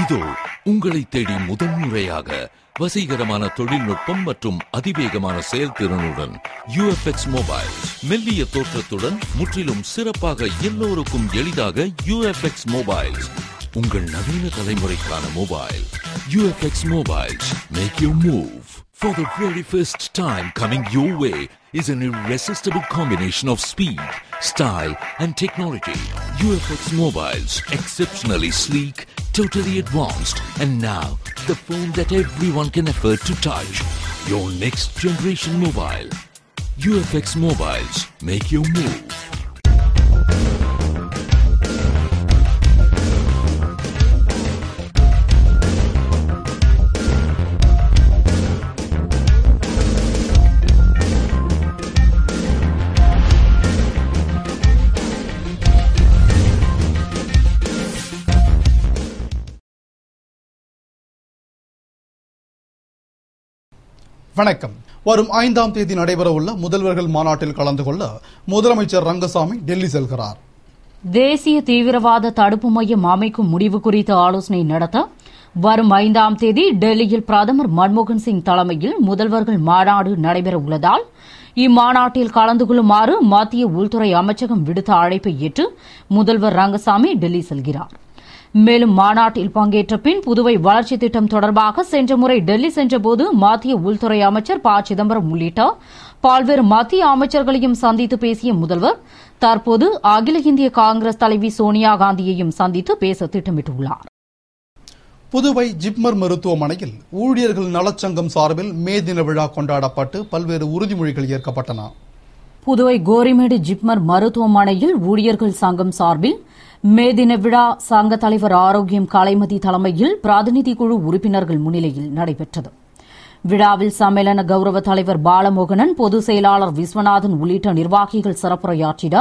இதோ உங்களை தேடி முதன்முறையாக வசீகரமான தொழில்நுட்பம் மற்றும் அதிவேகமான செயல்திறனுடன் UFX மொபைல். மெல்லிய தோற்றத்துடன் முற்றிலும் சிறப்பாக எல்லோருக்கும் எளிதாக UFX மொபைல். உங்கள் நவீன தலைமுறைக்கான mobile. UFX Mobiles. Make your move. For the very first time coming your way is an irresistible combination of speed, style and technology. UFX Mobiles. Exceptionally sleek, totally advanced, and now the phone that everyone can afford to touch. Your next generation mobile. UFX Mobiles. Make your move. வணக்கம். வரும் 5ஆம் தேதி நடைபெறவுள்ள முதல்வர்கள் மாநாட்டில் கலந்து கொள்ள முதலமைச்சர் ரங்கசாமி டெல்லி செல்கிறார். தேசிய தீவிரவாத தடுப்பு மையம் அமைக்கும் முடிவு குறித்து ஆலோசனை நடத்த வரும் 5ஆம் தேதி டெல்லியில் பிரதமர் மன்மோகன் சிங் தலைமையில் முதல்வர்கள் மாநாடு நடைபெறவுள்ளதால் இம்மாநாட்டில் கலந்து கொள்ளுமாறு மத்திய உள்துறை அமைச்சகம் விடுத்த அழைப்பை ஏற்று முதல்வர் ரங்கசாமி டெல்லி செல்கிறார். மேலும் மாநாட்டில் பங்கேற்ற பின் புதுவை வளர்ச்சித் திட்டம் தொடர்பாக சென்ற முறை டெல்லி சென்றபோது மத்திய உள்துறை அமைச்சர் ப. சிதம்பரம் உள்ளிட்ட பல்வேறு மத்திய அமைச்சர்களையும் சந்தித்து பேசிய முதல்வர் தற்போது அகில இந்திய காங்கிரஸ் தலைவி சோனியா காந்தியையும் சந்தித்து பேச திட்டமிட்டுள்ளார். புதுவை ஜிப்மர் மருத்துவமனையில் ஊழியர்கள் நலச்சங்கம் சார்பில் மே தின விழா கொண்டாடப்பட்டு பல்வேறு உறுதிமொழிகள் ஏற்கப்பட்டன. புதுவை கோரிமேடு ஜிப்மர் மருத்துவமனையில் ஊழியர்கள் சங்கம் சார்பில் மே தின விழா சங்க தலைவர் ஆரோக்கியம் கலைமதி தலைமையில் பிரதிநிதி குழு உறுப்பினர்கள் முன்னிலையில் நடைபெற்றது. விழாவில் சம்மேளன கௌரவ தலைவர் பாலமோகனன், பொதுச் செயலாளர் விஸ்வநாதன் உள்ளிட்ட நிர்வாகிகள் சிறப்புரையாற்றிட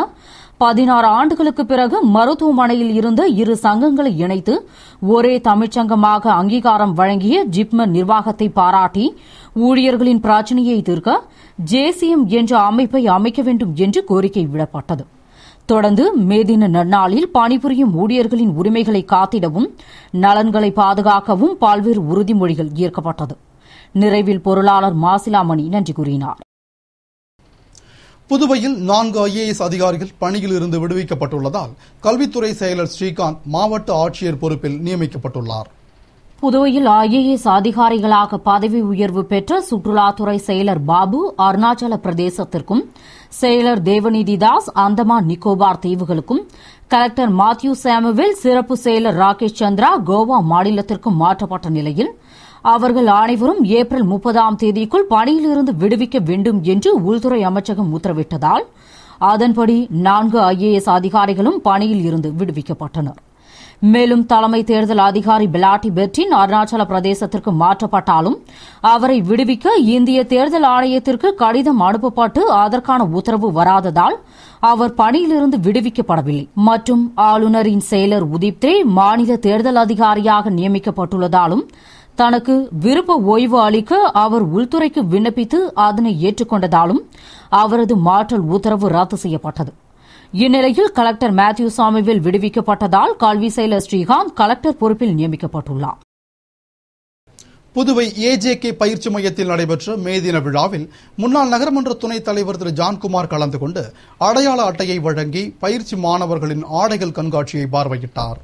16 ஆண்டுகளுக்கு பிறகு மருத்துவமனையில் இருந்த இரு சங்கங்களை இணைத்து ஒரே தமிழ்ச்சங்கமாக அங்கீகாரம் வழங்கிய ஜிப்மர் நிர்வாகத்தை பாராட்டி ஊழியர்களின் பிரச்சினையை தீர்க்க JCM என்ற அமைப்பை அமைக்க வேண்டும் என்று கோரிக்கை விடப்பட்டது. தொடர்ந்து மே தின நன்னாளில் பணிபுரியும் ஊழியர்களின் உரிமைகளை காத்திடவும் நலன்களை பாதுகாக்கவும் பல்வேறு உறுதிமொழிகள் ஏற்கப்பட்டது. நிறைவில் பொருளாளர் மாசிலாமணி நன்றி கூறினார். புதுவையில் 4 IAS அதிகாரிகள் பணியில் இருந்து விடுவிக்கப்பட்டுள்ளதால் கல்வித்துறை செயலர் ஸ்ரீகாந்த் மாவட்ட ஆட்சியர் பொறுப்பில் நியமிக்கப்பட்டுள்ளார். புதுவையில் IAS அதிகாரிகளாக பதவி உயர்வு பெற்ற சுற்றுலாத்துறை செயலர் பாபு அருணாச்சல பிரதேசத்திற்கும், செயலர் தேவநீதி தாஸ் அந்தமான் நிக்கோபார் தீவுகளுக்கும், கலெக்டர் மாத்யூ சாமுவேல் சிறப்பு செயலர் ராகேஷ் சந்திரா கோவா மாநிலத்திற்கும் மாற்றப்பட்ட நிலையில் அவர்கள் அனைவரும் ஏப்ரல் 30ஆம் தேதிக்குள் பணியிலிருந்து விடுவிக்க வேண்டும் என்று உள்துறை அமைச்சகம் உத்தரவிட்டதால் அதன்படி 4 IAS அதிகாரிகளும் பணியில் இருந்து விடுவிக்கப்பட்டனர். மேலும் தலைமை தேர்தல் அதிகாரி பெலாட்டி பெர்டின் அருணாச்சல பிரதேசத்திற்கு மாற்றப்பட்டாலும் அவரை விடுவிக்க இந்திய தேர்தல் ஆணையத்திற்கு கடிதம் அனுப்பப்பட்டு அதற்கான உத்தரவு வராததால் அவர் பணியிலிருந்து விடுவிக்கப்படவில்லை. மற்றும் ஆளுநரின் செயலர் உதிப்தே மாநில தேர்தல் அதிகாரியாக நியமிக்கப்பட்டுள்ளதாலும் தனக்கு விருப்ப ஓய்வு அளிக்க அவர் உள்துறைக்கு விண்ணப்பித்து அதனை ஏற்றுக்கொண்டதாலும் அவரது மாற்றல் உத்தரவு ரத்து செய்யப்பட்டது. இந்நிலையில் கலெக்டர் மாத்யூ சாமுவேல் விடுவிக்கப்பட்டதால் கல்வி செயலர் ஸ்ரீகாந்த் கலெக்டர் பொறுப்பில் நியமிக்கப்பட்டுள்ளார். புதுவை AJK பயிற்சி மையத்தில் நடைபெற்ற மே தின விழாவில் முன்னாள் நகரமன்ற துணைத் தலைவர் திரு ஜான்குமார் கலந்து கொண்டு அடையாள அட்டையை வழங்கி பயிற்சி மாணவர்களின் ஆடைகள் கண்காட்சியை பார்வையிட்டார்.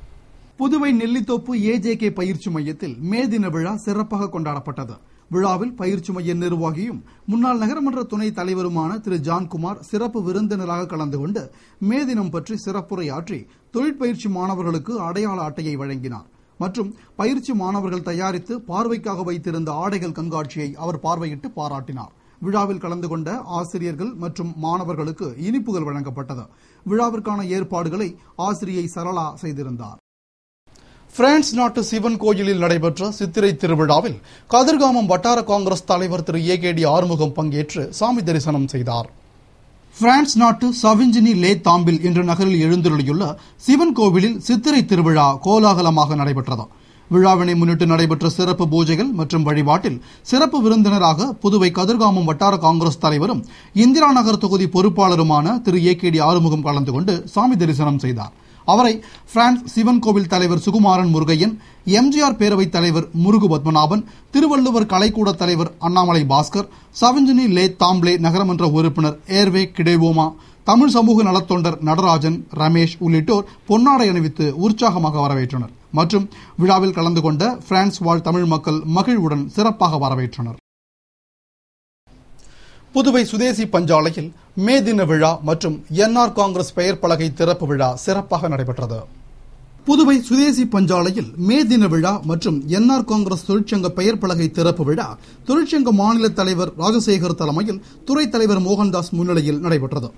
புதுவை நெல்லித்தோப்பு AJK பயிற்சி மையத்தில் மே தின விழா சிறப்பாக கொண்டாடப்பட்டது. விழாவில் பயிற்சி மைய நிர்வாகியும் முன்னாள் நகரமன்ற துணைத் தலைவருமான திரு ஜான்குமார் சிறப்பு விருந்தினராக கலந்து கொண்டு மே தினம் பற்றி சிறப்புரையாற்றி தொழிற்பயிற்சி மாணவர்களுக்கு அடையாள அட்டையை வழங்கினார். மற்றும் பயிற்சி மாணவர்கள் தயாரித்து பார்வைக்காக வைத்திருந்த ஆடைகள் கண்காட்சியை அவர் பார்வையிட்டு பாராட்டினார். விழாவில் கலந்து கொண்ட ஆசிரியர்கள் மற்றும் மாணவர்களுக்கு இனிப்புகள் வழங்கப்பட்டது. விழாவிற்கான ஏற்பாடுகளை ஆசிரியை சரளா செய்திருந்தார். பிரான்ஸ் நாட்டு சிவன் கோயிலில் நடைபெற்ற சித்திரை திருவிழாவில் கதிர்காமம் வட்டார காங்கிரஸ் தலைவர் திரு AKD ஆறுமுகம் பங்கேற்று சாமி தரிசனம் செய்தார். பிரான்ஸ் நாட்டு சவிஞ்சினி லே தாம்பில் என்ற நகரில் எழுந்தருளியுள்ள சிவன் கோவிலில் சித்திரை திருவிழா கோலாகலமாக நடைபெற்றது. விழாவினை முன்னிட்டு நடைபெற்ற சிறப்பு பூஜைகள் மற்றும் வழிபாட்டில் சிறப்பு விருந்தினராக புதுவை கதிர்காமம் வட்டார காங்கிரஸ் தலைவரும் இந்திரா நகர் தொகுதி பொறுப்பாளருமான திரு AKD ஆறுமுகம் கலந்து கொண்டு சாமி தரிசனம் செய்தார். அவரை பிரான்ஸ் சிவன் கோவில் தலைவர் சுகுமாரன் முருகையன், எம்ஜிஆர் பேரவைத் தலைவர் முருகு பத்மநாபன், திருவள்ளுவர் கலைக்கூட தலைவர் அண்ணாமலை பாஸ்கர், சவஞ்சனி லே தாம்ப்ளே நகரமன்ற உறுப்பினர் ஏர்வே கிடேவோமா, தமிழ் சமூக நலத்தொண்டர் நடராஜன், ரமேஷ் உள்ளிட்டோர் பொன்னாடை அணிவித்து உற்சாகமாக வரவேற்றனர் மற்றும் விழாவில் கலந்து கொண்ட பிரான்ஸ் வாழ் தமிழ் மக்கள் மகிழ்வுடன் சிறப்பாக வரவேற்றனர். புதுவை சுதேசி பஞ்சாலையில் மே தின விழா மற்றும் என்ஆர் காங்கிரஸ் பெயர் பலகை திறப்பு விழா சிறப்பாக நடைபெற்றது. புதுவை சுதேசி பஞ்சாலையில் மே தின விழா மற்றும் என்ஆர் காங்கிரஸ் தொழிற்சங்க பெயர் பலகை திறப்பு விழா தொழிற்சங்க மாநில தலைவர் ராஜசேகர் தலைமையில் துறை தலைவர் மோகன்தாஸ் முன்னிலையில் நடைபெற்றது.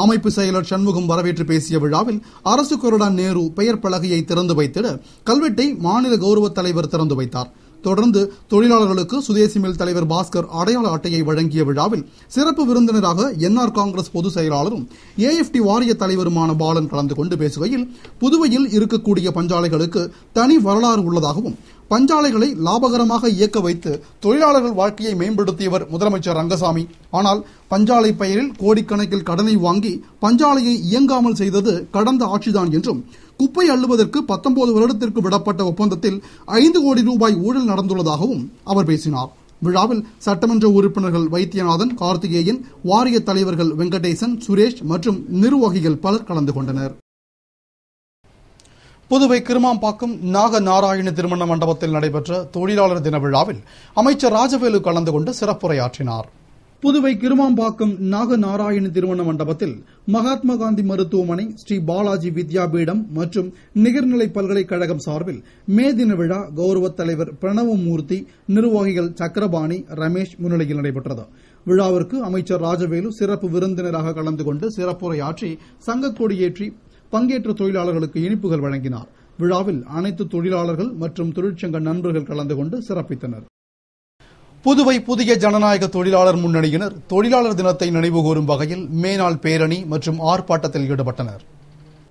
அமைப்பு செயலர் சண்முகம் வரவேற்று பேசிய விழாவில் அரசு கொறடா நேரு பெயர் பலகையை திறந்து வைத்திட கல்வெட்டை மாநில கௌரவ தலைவர் திறந்து வைத்தார். தொடர்ந்து தொழிலாளர்களுக்கு சுதேசி மில் தலைவர் பாஸ்கர் அடையாள அட்டையை வழங்கிய விழாவில் சிறப்பு விருந்தினராக என்ஆர் காங்கிரஸ் பொதுச் செயலாளரும் ஏஎஃப்டி வாரிய தலைவருமான பாலன் கலந்து கொண்டு பேசுகையில், புதுவையில் இருக்கக்கூடிய பஞ்சாலைகளுக்கு தனி வரலாறு உள்ளதாகவும் பஞ்சாலைகளை லாபகரமாக இயக்க வைத்து தொழிலாளர்கள் வாழ்க்கையை மேம்படுத்தியவர் முதலமைச்சர் ரங்கசாமி. ஆனால் பஞ்சாலை பெயரில் கோடிக்கணக்கில் கடனை வாங்கி பஞ்சாலையை இயங்காமல் செய்தது கடந்த ஆட்சிதான் என்றும், குப்பை அள்ளுவதற்கு 19 வருடத்திற்கு விடப்பட்ட ஒப்பந்தத்தில் 5 கோடி ரூபாய் ஊழல் நடந்துள்ளதாகவும் அவர் பேசினார். விழாவில் சட்டமன்ற உறுப்பினர்கள் வைத்தியநாதன், கார்த்திகேயன், வாரிய தலைவர்கள் வெங்கடேசன், சுரேஷ் மற்றும் நிர்வாகிகள் பலர் கலந்து கொண்டனர். புதுவை கிருமாம்பாக்கம் நாக நாராயண திருமண மண்டபத்தில் நடைபெற்ற தொழிலாளர் தின விழாவில் அமைச்சர் ராஜவேலு கலந்து கொண்டு சிறப்புரையாற்றினார். புதுவை கிருமாம்பாக்கம் நாக நாராயண திருமண மண்டபத்தில் மகாத்மா காந்தி மருத்துவமனை, ஸ்ரீ பாலாஜி வித்யாபீடம் மற்றும் நிகர்நிலை பல்கலைக்கழகம் சார்பில் மே தின விழா கௌரவ தலைவர் பிரணவமூர்த்தி, நிர்வாகிகள் சக்கரபாணி, ரமேஷ் முன்னிலையில் நடைபெற்றது. விழாவிற்கு அமைச்சர் ராஜவேலு சிறப்பு விருந்தினராக கலந்து கொண்டு சிறப்புரையாற்றி சங்க கொடியேற்றி பங்கேற்ற தொழிலாளர்களுக்கு இனிப்புகள் வழங்கினார். விழாவில் அனைத்து தொழிலாளர்கள் மற்றும் தொழிற்சங்க நண்பர்கள் கலந்து கொண்டு சிறப்பித்தனர். புதுவை புதிய ஜனநாயக தொழிலாளர் முன்னணியினர் தொழிலாளர் தினத்தை நினைவுகூரும் வகையில் மேனாள் பேரணி மற்றும் ஆர்ப்பாட்டத்தில் ஈடுபட்டனர்.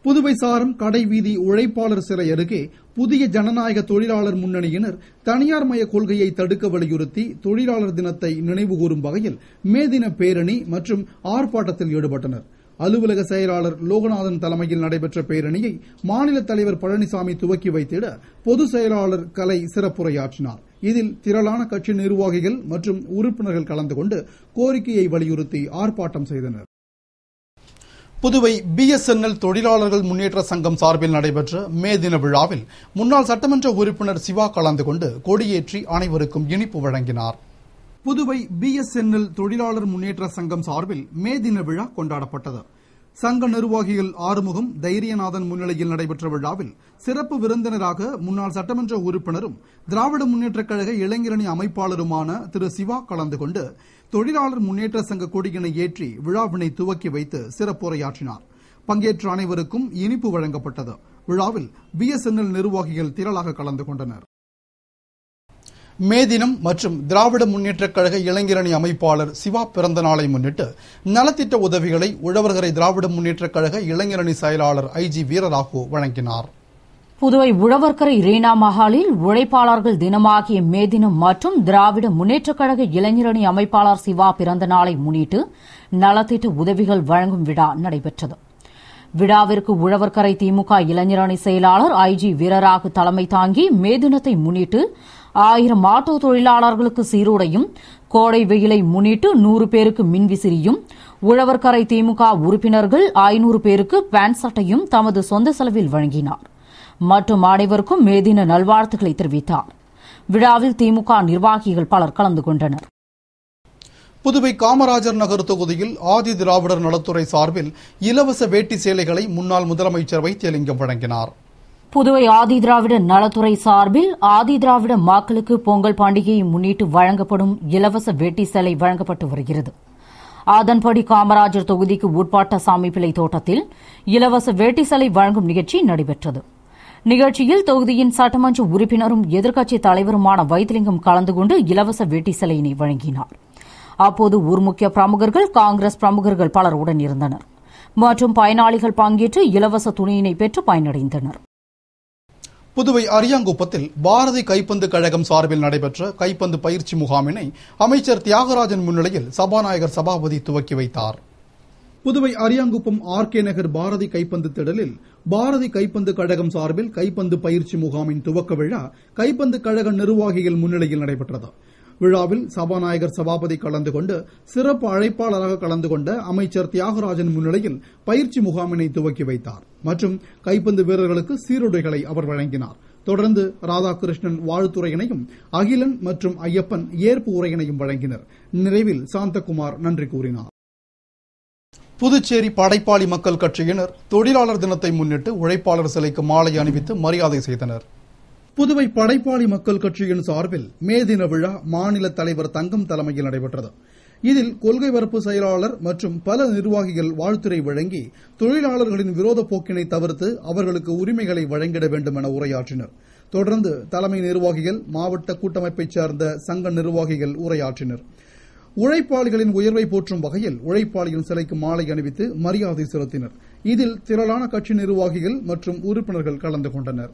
புதுவை சாரம் கடைவீதி உழைப்பாளர் சிலை அருகே புதிய ஜனநாயக தொழிலாளர் முன்னணியினர் தனியார் மய கொள்கையை தடுக்க வலியுறுத்தி தொழிலாளர் தினத்தை நினைவுகூரும் வகையில் மே தின பேரணி மற்றும் ஆர்ப்பாட்டத்தில் ஈடுபட்டனர். அலுவலக செயலாளர் லோகநாதன் தலைமையில் நடைபெற்ற பேரணியை மாநில தலைவர் பழனிசாமி துவக்கி வைத்திட பொதுச் செயலாளர் கலை சிறப்புரையாற்றினார். இதில் திரளான கட்சி நிர்வாகிகள் மற்றும் உறுப்பினர்கள் கலந்து கொண்டு கோரிக்கையை வலியுறுத்தி ஆர்ப்பாட்டம் செய்தனர். புதுவை பிஎஸ்என்எல் தொழிலாளர்கள் முன்னேற்ற சங்கம் சார்பில் நடைபெற்ற மே தின விழாவில் முன்னாள் சட்டமன்ற உறுப்பினர் சிவா கலந்து கொண்டு கொடியேற்றி அனைவருக்கும் இனிப்பு வழங்கினார். புதுவை பிஎஸ்என்எல் தொழிலாளர் முன்னேற்ற சங்கம் சார்பில் மே தின விழா கொண்டாடப்பட்டது. சங்க நிர்வாகிகள் ஆறுமுகம், தைரியநாதன் முன்னிலையில் நடைபெற்ற விழாவில் சிறப்பு விருந்தினராக முன்னாள் சட்டமன்ற உறுப்பினரும் திராவிட முன்னேற்றக் கழக இளைஞரணி அமைப்பாளருமான திரு சிவா கலந்து கொண்டு தொழிலாளர் முன்னேற்ற சங்க கொடியினை ஏற்றி விழாவினை துவக்கி வைத்து சிறப்புரையாற்றினார். பங்கேற்ற அனைவருக்கும் இனிப்பு வழங்கப்பட்டது. விழாவில் பிஎஸ்என்எல் நிர்வாகிகள் திரளாக கலந்து கொண்டனர். மே தினம் மற்றும் திராவிட முன்னேற்றக் கழக இளைஞரணி அமைப்பாளர் சிவா பிறந்த நாளை முன்னிட்டு நலத்திட்ட உதவிகளை உழவர்கரை திராவிட முன்னேற்றக் கழக இளைஞரணி செயலாளர் ஐஜி வீரராகு வழங்கினார். புதுவை உழவர்கரை ரீனா மஹாலில் உழைப்பாளர்கள் தினமாகிய மே தினம் மற்றும் திராவிட முன்னேற்றக் கழக இளைஞரணி அமைப்பாளர் சிவா பிறந்த நாளை முன்னிட்டு நலத்திட்ட உதவிகள் வழங்கும் விழா நடைபெற்றது. விழாவிற்கு உழவர்கரை திமுக இளைஞரணி செயலாளர் ஐஜி வீரராகு தலைமை தாங்கி மே தினத்தை முன்னிட்டு 1000 ஆட்டோ தொழிலாளர்களுக்கு சீருடையும், கோடை வெயிலை முன்னிட்டு 100 பேருக்கு மின்விசிறியும், உழவர்கரை திமுக உறுப்பினர்கள் 500 பேருக்கு பேண்ட் சட்டையும் தமது சொந்த செலவில் வழங்கினார் மற்றும் அனைவருக்கும் மே தின நல்வாழ்த்துக்களை தெரிவித்தார். விழாவில் திமுக நிர்வாகிகள் பலர் கலந்து கொண்டனர். புதுவை காமராஜர் நகர் தொகுதியில் ஆதி திராவிடர் நலத்துறை சார்பில் இலவச வேட்டி சேலைகளை முன்னாள் முதலமைச்சர் வைத்தியலிங்கம் வழங்கினார். புதுவை ஆதி திராவிட நலத்துறை சார்பில் ஆதி திராவிட மக்களுக்கு பொங்கல் பண்டிகையை முன்னிட்டு வழங்கப்படும் இலவச வேட்டி சேலை வழங்கப்பட்டு வருகிறது. அதன்படி காமராஜர் தொகுதிக்கு உட்பட்ட சாமிப்பிள்ளை தோட்டத்தில் இலவச வேட்டி சேலை வழங்கும் நிகழ்ச்சி நடைபெற்றது. நிகழ்ச்சியில் தொகுதியின் சட்டமன்ற உறுப்பினரும் எதிர்க்கட்சித் தலைவருமான வைத்திலிங்கம் கலந்து கொண்டு இலவச வேட்டி சேலையினை வழங்கினார். அப்போது ஊர் முக்கிய பிரமுகர்கள், காங்கிரஸ் பிரமுகர்கள் பலர் உடன் இருந்தனர் மற்றும் பயனாளிகள் பங்கேற்று இலவச துணியினை பெற்று பயனடைந்தனர். புதுவை அரியாங்குப்பத்தில் பாரதி கைப்பந்து கழகம் சார்பில் நடைபெற்ற கைப்பந்து பயிற்சி முகாமினை அமைச்சர் தியாகராஜன் முன்னிலையில் சபாநாயகர் சபாபதி துவக்கி வைத்தார். புதுவை அரியாங்குப்பம் ஆர்கே நகர் பாரதி கைப்பந்து திடலில் பாரதி கைப்பந்து கழகம் சார்பில் கைப்பந்து பயிற்சி முகாமின் துவக்க விழா கைப்பந்து கழக நிர்வாகிகள் முன்னிலையில் நடைபெற்றது. விழாவில் சபாநாயகர் சபாபதி கலந்து கொண்டு சிறப்பு அழைப்பாளராக கலந்து கொண்ட அமைச்சர் தியாகராஜன் முன்னிலையில் பயிற்சி முகாமினை துவக்கி வைத்தார் மற்றும் கைப்பந்து வீரர்களுக்கு சீருடைகளை அவர் வழங்கினார். தொடர்ந்து ராதாகிருஷ்ணன் வாழ்த்துரையினையும் அகிலன் மற்றும் ஐயப்பன் ஏற்பு உரையினையும் வழங்கினர். நிறைவில் சாந்தகுமார் நன்றி கூறினார். புதுச்சேரி படைப்பாளி மக்கள் கட்சியினர் தொழிலாளர் தினத்தை முன்னிட்டு உழைப்பாளர் சிலைக்கு மாலை அணிவித்து மரியாதை செய்தனர். புதுவை படைப்பாளி மக்கள் கட்சியின் சார்பில் மே தின விழா மாநில தலைவர் தங்கம் தலைமையில் நடைபெற்றது. இதில் கொள்கை பரப்பு செயலாளர் மற்றும் பல நிர்வாகிகள் வாழ்த்துரை வழங்கி தொழிலாளர்களின் விரோத போக்கினை தவிர்த்து அவர்களுக்கு உரிமைகளை வழங்கிட வேண்டும் என உரையாற்றினர். தொடர்ந்து தலைமை நிர்வாகிகள், மாவட்ட கூட்டமைப்பைச் சேர்ந்த சங்க நிர்வாகிகள் உரையாற்றினர். உழைப்பாளிகளின் உயர்வை போற்றும் வகையில் உழைப்பாளியின் சிலைக்கு மாலை அணிவித்து மரியாதை செலுத்தினர். இதில் திரளான கட்சி நிர்வாகிகள் மற்றும் உறுப்பினர்கள் கலந்து கொண்டனர்.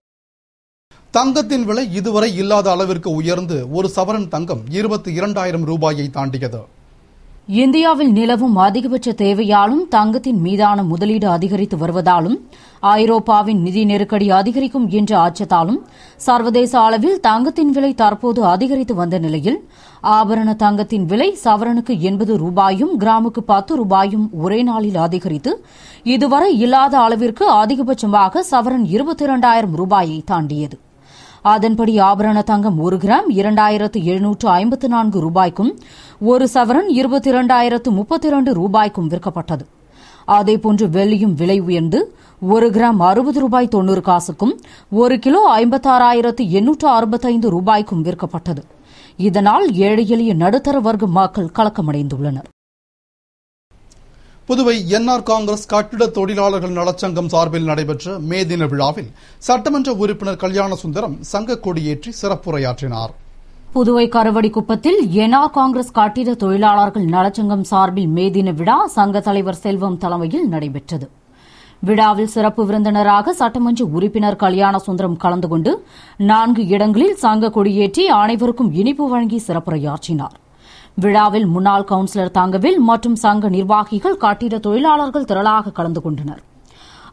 தங்கத்தின் விலை இதுவரை இல்லாத அளவிற்கு உயர்ந்து ஒரு சவரன் தங்கம் 22,000 ரூபாயை தாண்டியது. இந்தியாவில் நிலவும் அதிகபட்ச தேவையாலும் தங்கத்தின் மீதான முதலீடு அதிகரித்து வருவதாலும் ஐரோப்பாவின் நிதி நெருக்கடி அதிகரிக்கும் என்ற அச்சத்தாலும் சர்வதேச அளவில் தங்கத்தின் விலை தற்போது அதிகரித்து வந்த நிலையில் ஆபரண தங்கத்தின் விலை சவரனுக்கு 80 ரூபாயும் கிராமுக்கு 10 ரூபாயும் ஒரே நாளில் அதிகரித்து இதுவரை இல்லாத அளவிற்கு அதிகபட்சமாக சவரன் 22,000 ரூபாயை தாண்டியது. அதன்படி ஆபரண தங்கம் 1 கிராம் 2,754 ரூபாய்க்கும் ஒரு சவரன் 22,032 ரூபாய்க்கும் விற்கப்பட்டது. அதேபோன்று வெள்ளியும் விலை உயர்ந்து 1 கிராம் 60 ரூபாய் 90 காசுக்கும் 1 கிலோ 56,865 ரூபாய்க்கும் விற்கப்பட்டது. இதனால் ஏழை எளிய நடுத்தர வர்க்க மக்கள் கலக்கமடைந்துள்ளனர். புதுவை என்ஆர் காங்கிரஸ் கட்டிட தொழிலாளர்கள் நலச்சங்கம் சார்பில் நடைபெற்ற மே தின விழாவில் சட்டமன்ற உறுப்பினர் கல்யாண சுந்தரம் சங்க கொடியேற்றி சிறப்புரையாற்றினார். புதுவை கருவடிக்குப்பத்தில் என்ஆர் காங்கிரஸ் கட்டிட தொழிலாளர்கள் நலச்சங்கம் சார்பில் மே தின விழா சங்க தலைவர் செல்வம் தலைமையில் நடைபெற்றது. விழாவில் சிறப்பு விருந்தினராக சட்டமன்ற உறுப்பினர் கல்யாண சுந்தரம் கலந்து கொண்டு 4 இடங்களில் சங்க கொடியேற்றி அனைவருக்கும் இனிப்பு வழங்கி சிறப்புரையாற்றினார். விழாவில் முன்னாள் கவுன்சிலர் தங்கவேல் மற்றும் சங்க நிர்வாகிகள் கட்டிட தொழிலாளர்கள் திரளாக கலந்து கொண்டனர்.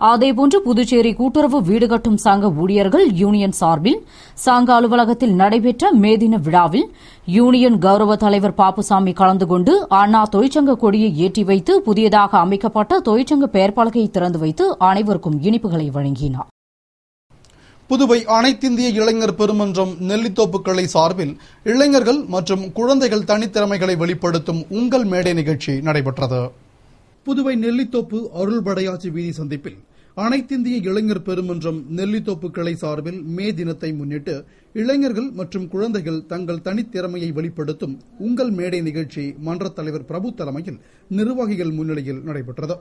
அதேபோன்று புதுச்சேரி கூட்டுறவு வீடு கட்டும் சங்க ஊழியர்கள் யூனியன் சார்பில் சங்க அலுவலகத்தில் நடைபெற்ற மே தின விழாவில் யூனியன் கௌரவ தலைவர் பாப்புசாமி கலந்து கொண்டு அண்ணா தொழிற்சங்க கொடியை ஏற்றி வைத்து புதியதாக அமைக்கப்பட்ட தொழிற்சங்க பெயர் பலகையை திறந்து வைத்து அனைவருக்கும் இனிப்புகளை வழங்கினார். புதுவை அனைத்திந்திய இளைஞர் பெருமன்றம் நெல்லித்தோப்பு கிளை சார்பில் இளைஞர்கள் மற்றும் குழந்தைகள் தனித்திறமைகளை வெளிப்படுத்தும் உங்கள் மேடை நிகழ்ச்சி நடைபெற்றது. புதுவை நெல்லித்தோப்பு அருள்படையாச்சி வீதி சந்திப்பில் அனைத்திந்திய இளைஞர் பெருமன்றம் நெல்லித்தோப்பு கிளை சார்பில் மே தினத்தை முன்னிட்டு இளைஞர்கள் மற்றும் குழந்தைகள் தங்கள் தனித்திறமையை வெளிப்படுத்தும் உங்கள் மேடை நிகழ்ச்சி மன்ற தலைவர் பிரபு தலைமையில் நிர்வாகிகள் முன்னிலையில் நடைபெற்றது.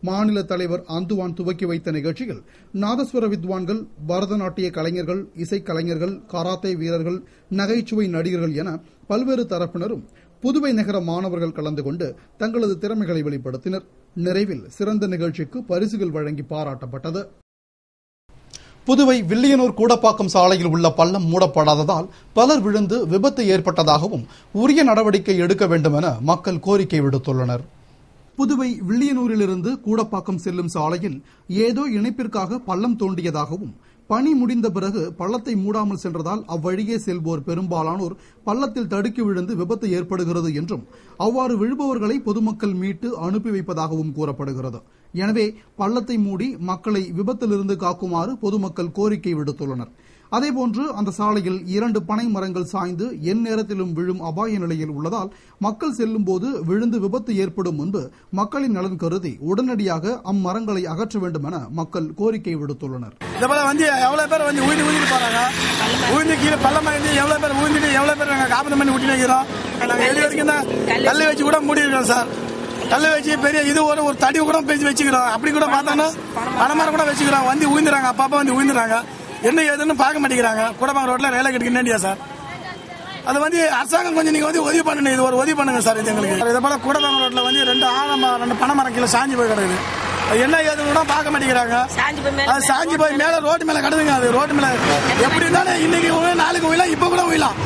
மாநில தலைவர் அந்துவான் துவக்கி வைத்த நிகழ்ச்சியில் நாதஸ்வர வித்வான்கள், பரதநாட்டிய கலைஞர்கள், இசைக்கலைஞர்கள், கராத்தே வீரர்கள், நகைச்சுவை நடிகர்கள் என பல்வேறு தரப்பினரும் புதுவை நகர மாணவர்கள் கலந்து கொண்டு தங்களது திறமைகளை வெளிப்படுத்தினர். நிறைவில் சிறந்த நிகழ்ச்சிக்கு பரிசுகள் வழங்கி பாராட்டப்பட்டது. புதுவை வில்லியனூர் கூடப்பாக்கம் சாலையில் உள்ள பள்ளம் மூடப்படாததால் பலர் விழுந்து விபத்து ஏற்பட்டதாகவும் உரிய நடவடிக்கை எடுக்க வேண்டும் என மக்கள் கோரிக்கை விடுத்துள்ளனர். புதுவை வில்லியனூரிலிருந்து கூடப்பாக்கம் செல்லும் சாலையில் ஏதோ இணைப்பிற்காக பள்ளம் தோண்டியதாகவும் பணி முடிந்த பிறகு பள்ளத்தை மூடாமல் சென்றதால் அவ்வழியே செல்வோர் பெரும்பாலானோர் பள்ளத்தில் தடுக்கி விழுந்து விபத்து ஏற்படுகிறது என்றும் அவ்வாறு விழுபவர்களை பொதுமக்கள் மீட்டு அனுப்பி வைப்பதாகவும் கூறப்படுகிறது. எனவே பள்ளத்தை மூடி மக்களை விபத்திலிருந்து காக்குமாறு பொதுமக்கள் கோரிக்கை விடுத்துள்ளனர். அதேபோன்று அந்த சாலையில் 2 பனை மரங்கள் சாய்ந்து எந்நேரத்திலும் விழும் அபாய நிலையில் உள்ளதால் மக்கள் செல்லும் போது விழுந்து விபத்து ஏற்படும் முன்பு மக்களின் நலன் கருதி உடனடியாக அம்மரங்களை அகற்ற வேண்டும் என மக்கள் கோரிக்கை விடுத்துள்ளனர். எவ்வளவு பேர் ஊழ்ந்து போறாங்க, ஊழ்ந்து கீழே பள்ளம் எவ்வளவு பேர் ஊழ்ந்துட்டு எவ்வளவு பேர் நாங்க காப்பீடு பண்ணி ஊட்டி வைக்கிறோம். நாங்க வெளியே வரைக்கும் தான் கல்லை வச்சு கூட மூடி இருக்கோம் சார். கல்லை வச்சு பெரிய இது ஒரு தடி கூட பேசி வச்சுக்கிறோம். அப்படி கூட பார்த்தோம்னா பணமரம் கூட வச்சுக்கிறோம். வந்து ஊழ்ந்துறாங்க, அப்பப்பா வந்து ஊழ்ந்துறாங்க. என்ன ஏதுன்னு பார்க்க மாட்டேங்கிறாங்க. கூடப்பாக்கம் ரோட்ல ரயில கட்டிக்கிட்டேன்டியா சார். அது அரசாங்கம் கொஞ்சம் நீங்க உதவி பண்ணுங்க. இது ஒரு உதவி பண்ணுங்க சார். இது எங்களுக்கு இதே போல கூடப்பாக்கம் ரோட்ல 2 பனைமரம் கீழே சாஞ்சி போய் கிடக்குது. என்ன ஏதுன்னு கூட பார்க்க மாட்டேங்கிறாங்க. அது சாஞ்சி போய் மேல ரோட்டு மேல கிடக்குங்க. அது ரோட்டு மேல எப்படி இருந்தாலும் இன்னைக்கு நாளைக்கு உயிலாம், இப்ப கூட உயிலாம்,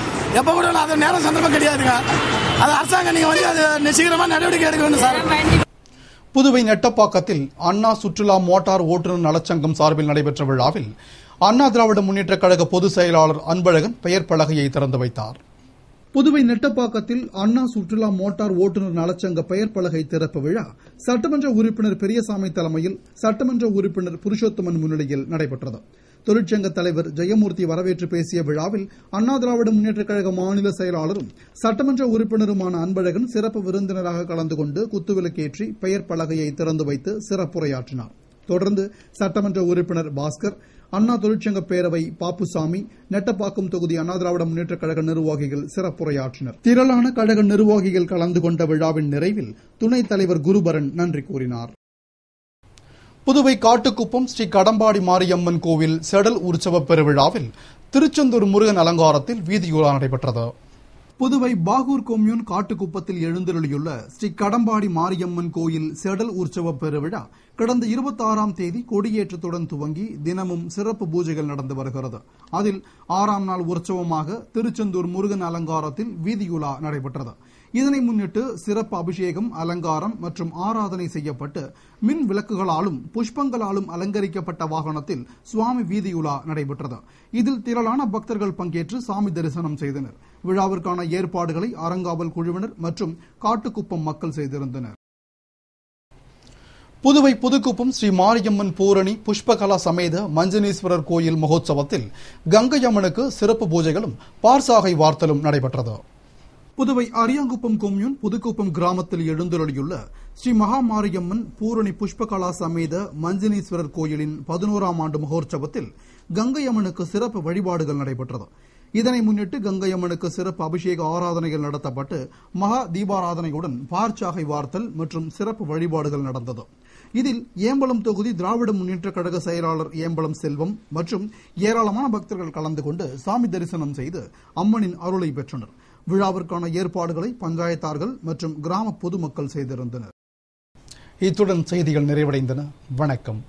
எப்ப கூட அது நேரம் சந்தர்ப்பம் கிடையாதுங்க. அது அரசாங்கம் நீங்க அது சீக்கிரமா நடவடிக்கை எடுக்க வேண்டும் சார். புதுவை நெட்டப்பாக்கத்தில் அண்ணா சுற்றுலா மோட்டார் ஓட்டுநர் நலச்சங்கம் சார்பில் நடைபெற்ற விழாவில் அண்ணா திராவிட முன்னேற்றக் கழக பொதுச் செயலாளர் அன்பழகன் பெயர் பலகையை திறந்து வைத்தார். புதுவை நெட்டப்பாக்கத்தில் அண்ணா சுற்றுலா மோட்டார் ஓட்டுநர் நலச்சங்க பெயர் பலகை திறப்பு விழா சட்டமன்ற உறுப்பினர் பெரியசாமி தலைமையில் சட்டமன்ற உறுப்பினர் புருஷோத்தமன் முன்னிலையில் நடைபெற்றது. தொழிற்சங்க தலைவர் ஜெயமூர்த்தி வரவேற்று பேசிய விழாவில் அண்ணா திராவிட முன்னேற்றக் கழக மாநில செயலாளரும் சட்டமன்ற உறுப்பினருமான அன்பழகன் சிறப்பு விருந்தினராக கலந்து கொண்டு குத்துவிளக்கேற்றி பெயர் பலகையை திறந்து வைத்து சிறப்புரையாற்றினார். தொடர்ந்து சட்டமன்ற உறுப்பினர் பாஸ்கர், அண்ணா தொழிற்சங்க பேரவை பாப்புசாமி, நெட்டப்பாக்கம் தொகுதி அண்ணா திராவிட முன்னேற்றக் கழக நிர்வாகிகள் சிறப்புரையாற்றினர். திரளான கழக நிர்வாகிகள் கலந்து கொண்ட விழாவின் நிறைவில் துணைத் தலைவர் குருபரன் நன்றி கூறினார். புதுவை காட்டுக்குப்பம் ஸ்ரீ கடம்பாடி மாரியம்மன் கோவில் செடல் உற்சவ பெருவிழாவில் திருச்செந்தூர் முருகன் அலங்காரத்தில் வீதியுலா நடைபெற்றது. புதுவை பாகூர் கொம்யூன் காட்டுக்குப்பத்தில் எழுந்தருளியுள்ள ஸ்ரீ கடம்பாடி மாரியம்மன் கோயில் செடல் உற்சவ பெருவிழா கடந்த 26ஆம் தேதி கொடியேற்றத்துடன் துவங்கி தினமும் சிறப்பு பூஜைகள் நடந்து வருகிறது. அதில் 6ஆம் நாள் உற்சவமாக திருச்செந்தூர் முருகன் அலங்காரத்தில் வீதியுலா நடைபெற்றது. இதனை முன்னிட்டு சிறப்பு அபிஷேகம், அலங்காரம் மற்றும் ஆராதனை செய்யப்பட்டு மின் விளக்குகளாலும் புஷ்பங்களாலும் அலங்கரிக்கப்பட்ட வாகனத்தில் சுவாமி வீதியுலா நடைபெற்றது. இதில் திரளான பக்தர்கள் பங்கேற்று சாமி தரிசனம் செய்தனர். விழாவிற்கான ஏற்பாடுகளை அறங்காவல் குழுவினர் மற்றும் காட்டுக்குப்பம் மக்கள் செய்திருந்தனர். புதுவை புதுக்குப்பம் ஸ்ரீ மாரியம்மன் பூரணி புஷ்பகலா சமேத மஞ்சனீஸ்வரர் கோயில் மகோத்சவத்தில் கங்கை அம்மனுக்கு சிறப்பு பூஜைகளும் பார்சாகை வார்த்தலும் நடைபெற்றது. புதுவை அரியாங்குப்பம் கொம்யூன் புதுக்குப்பம் கிராமத்தில் எழுந்தருளியுள்ள ஸ்ரீ மகாமாரியம்மன் பூரணி புஷ்பகலா சமேத மஞ்சனீஸ்வரர் கோயிலின் 11ஆம் ஆண்டு மகோற்சவத்தில் கங்கை அம்மனுக்கு சிறப்பு வழிபாடுகள் நடைபெற்றது. இதனை முன்னிட்டு கங்கை அம்மனுக்கு சிறப்பு அபிஷேக ஆராதனைகள் நடத்தப்பட்டு மகா தீபாராதனையுடன் பார்ச்சாகை வார்த்தல் மற்றும் சிறப்பு வழிபாடுகள் நடந்தது. இதில் ஏம்பலம் தொகுதி திராவிட முன்னேற்றக் கழக செயலாளர் ஏம்பலம் செல்வம் மற்றும் ஏராளமான பக்தர்கள் கலந்து கொண்டு சாமி தரிசனம் செய்து அம்மனின் அருளை பெற்றனர். விழாவிற்கான ஏற்பாடுகளை பஞ்சாயத்தார்கள் மற்றும் கிராம பொதுமக்கள் செய்திருந்தனர். இத்துடன் செய்திகள் நிறைவடைந்தன. வணக்கம்.